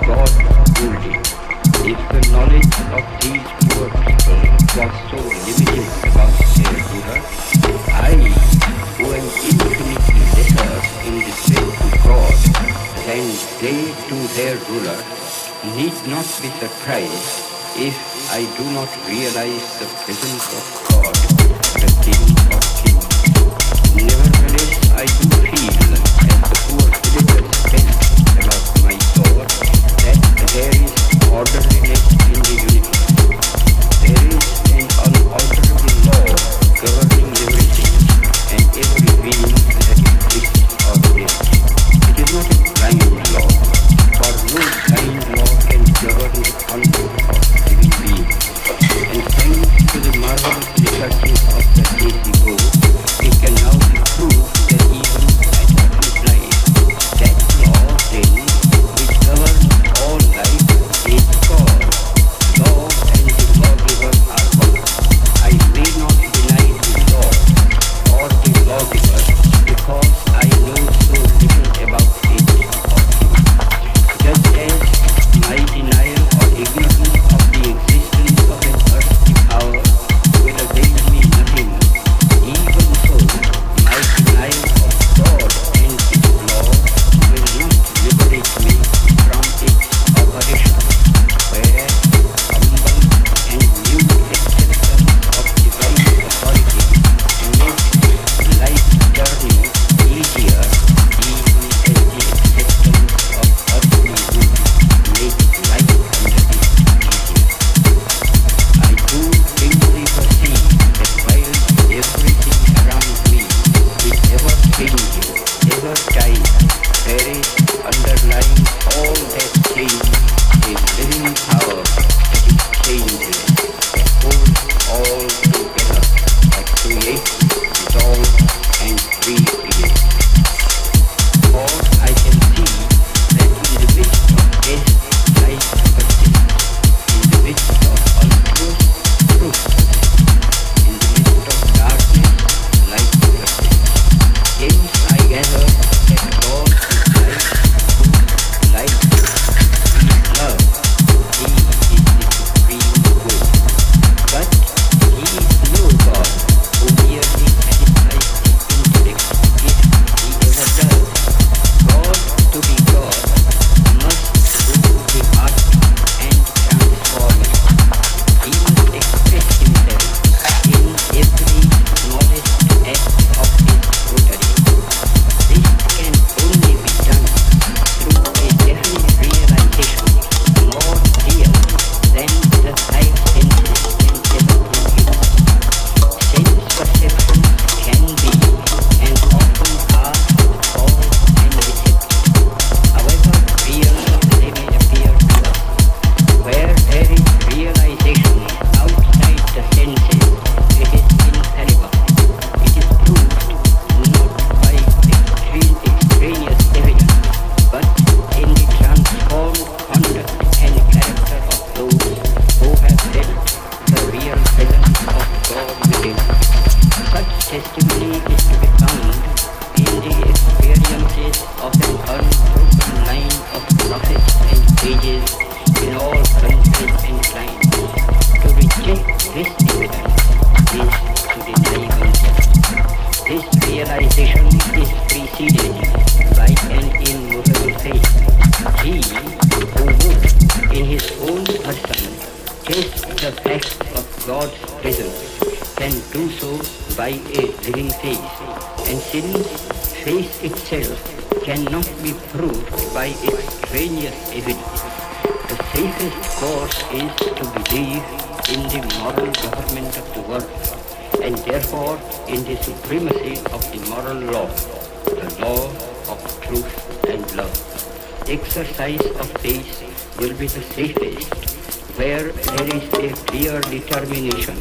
God only. If the knowledge of these poor people was so limited about their ruler, I, who am infinitely lesser in respect to God than they to their ruler, need not be surprised if I do not realize the presence of God, the King of Kings. Nevertheless, I do feel, as the poor villagers felt about my thought, that there is orderliness in the universe. There is an unalterable law governing everything and every being that exists or lives. It is not a blind law, for no blind law can govern the conduct of living beings. And thanks to the marvelous researches of the JCO, it can now be proved that even matter implies that law then, which governs all life, is God. Law and the lawgiver are one. I may not deny the law or the lawgiver because I know so little about it or him. Just as my denial or ignorance of the existence of an earthly power will avail me nothing, even so my denial of God and His law will not liberate me from its operation, where humble and new expressions of divine authority make life's journey easier, even as the acceptance of earthly good makes life under it easier. I do dimly perceive that while everything around me is ever changing, ever dying, there is underlying all that change a living power that is changeless, that holds all together, that creates, dissolves, and recreates. For I can see that in the midst of death, life persists. In the midst of untruth, truth persists. In the midst of darkness, light persists. Hence I gather that God is light, truth, light, is love. He is the supreme good. But He is no God who merely satisfies the intellect if He ever does. God, to be God, must do the heart and transform it. He must express Himself in every smallest act of His rotary. This can only be done through a definite realization more real than the five senses can ever produce. Sense perception can be and often are false and deceptive, however real they may appear to us. Where there is realization outside the senses, it is infallible. It is proved not by extraneous evidence, but in the transformed conduct and character of those who have felt the real presence of God within. Such testimony is to be found in the experiences of an unbroken line of prophets and sages in all countries and climes. To reject this evidence is to deny oneself. This realization is preceded by an immovable faith. He who would, in his own person, test the fact of God's presence can do so by a living faith. And since faith itself cannot be proved by extraneous evidence, the safest course is to believe in the moral government of the world, and therefore in the supremacy of the moral law, the law of truth and love. Exercise of faith will be the safest where there is a clear determination,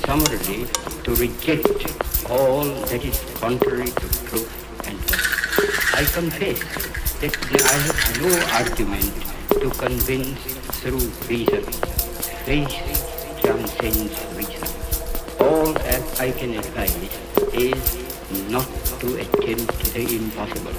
summarily, to reject all that is contrary to truth and love. I confess that I have no argument to convince through reason. Faith transcends reason. All that I can advise is not to attempt the impossible.